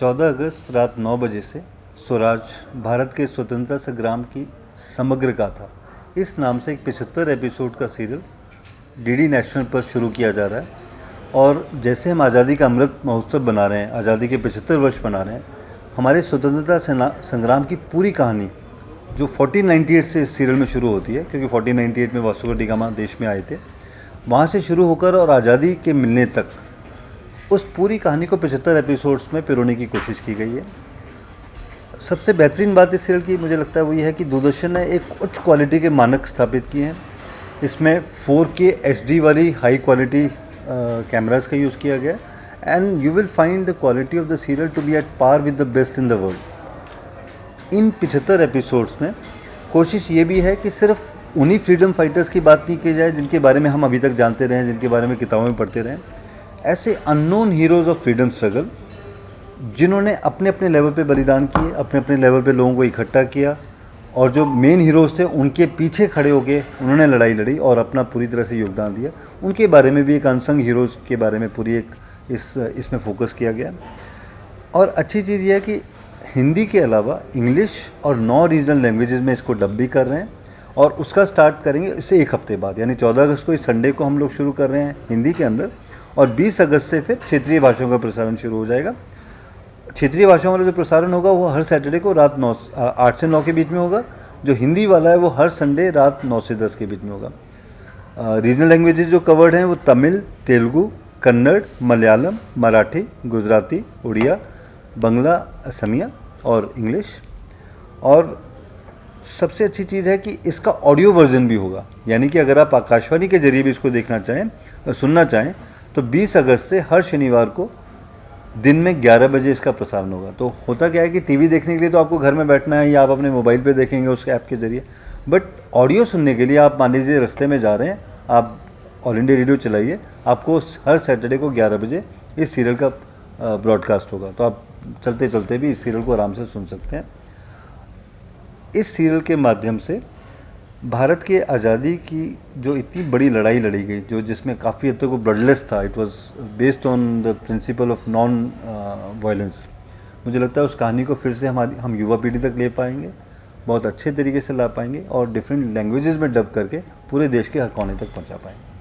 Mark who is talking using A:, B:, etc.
A: 14 अगस्त रात 9 बजे से स्वराज भारत के स्वतंत्रता संग्राम की समग्र गाथा इस नाम से एक 75 एपिसोड का सीरियल डीडी नेशनल पर शुरू किया जा रहा है। और जैसे हम आज़ादी का अमृत महोत्सव बना रहे हैं, आज़ादी के 75 वर्ष बना रहे हैं, हमारे स्वतंत्रता संग्राम की पूरी कहानी जो 1498 से इस सीरियल में शुरू होती है, क्योंकि 1498 में वास्को डी गामा देश में आए थे, वहाँ से शुरू होकर और आज़ादी के मिलने तक उस पूरी कहानी को 75 एपिसोड्स में पिरोने की कोशिश की गई है। सबसे बेहतरीन बात इस सीरियल की मुझे लगता है वो ये है कि दूरदर्शन ने एक उच्च क्वालिटी के मानक स्थापित किए हैं। इसमें 4K HD वाली हाई क्वालिटी कैमरास का यूज़ किया गया है and you will find the quality of the serial to be at par with the best in the world. इन 75 एपिसोड्स में कोशिश ये भी है कि सिर्फ उन्हीं फ्रीडम फाइटर्स की बात नहीं की जाए जिनके बारे में हम अभी तक जानते रहे हैं, जिनके बारे में किताबों में पढ़ते रहे, ऐसे unknown heroes of freedom struggle जिन्होंने अपने अपने लेवल पे बलिदान किए, अपने अपने लेवल पे लोगों को इकट्ठा किया, और जो मेन हीरोज़ थे उनके पीछे खड़े होके उन्होंने लड़ाई लड़ी और अपना पूरी तरह से योगदान दिया। उनके बारे में भी एक अनसंग हीरोज़ के बारे में पूरी एक इसमें फोकस किया गया। और अच्छी चीज़ ये है कि हिंदी के अलावा इंग्लिश और 9 रीजनल लैंग्वेजेस में इसको डब भी कर रहे हैं और उसका स्टार्ट करेंगे इससे एक हफ्ते बाद, यानी 14 अगस्त को इस संडे को हम लोग शुरू कर रहे हैं हिंदी के अंदर, और 20 अगस्त से फिर क्षेत्रीय भाषाओं का प्रसारण शुरू हो जाएगा। क्षेत्रीय भाषाओं वाला जो प्रसारण होगा वो हर सैटरडे को रात 8 से 9 के बीच में होगा। जो हिंदी वाला है वो हर संडे रात 9 से 10 के बीच में होगा। रीजनल लैंग्वेजेस जो कवर्ड हैं वो तमिल, तेलुगु, कन्नड़, मलयालम, मराठी, गुजराती, उड़िया, बंगला, असमिया और इंग्लिश। और सबसे अच्छी चीज़ है कि इसका ऑडियो वर्जन भी होगा, यानी कि अगर आप आकाशवाणी के जरिए भी इसको देखना चाहें, सुनना चाहें, तो 20 अगस्त से हर शनिवार को दिन में 11 बजे इसका प्रसारण होगा। तो होता क्या है कि टीवी देखने के लिए तो आपको घर में बैठना है या आप अपने मोबाइल पे देखेंगे उस ऐप के ज़रिए, बट ऑडियो सुनने के लिए आप मान लीजिए रास्ते में जा रहे हैं, आप ऑल इंडिया रेडियो चलाइए, आपको हर सैटरडे को 11 बजे इस सीरियल का ब्रॉडकास्ट होगा, तो आप चलते चलते भी इस सीरियल को आराम से सुन सकते हैं। इस सीरियल के माध्यम से भारत के आज़ादी की जो इतनी बड़ी लड़ाई लड़ी गई, जो जिसमें काफ़ी हद तक वो ब्लडलेस था, it was based on the principle of non violence, मुझे लगता है उस कहानी को फिर से हम युवा पीढ़ी तक ले पाएंगे, बहुत अच्छे तरीके से ला पाएंगे और डिफरेंट लैंग्वेजेस में डब करके पूरे देश के हर कोने तक पहुंचा पाएंगे।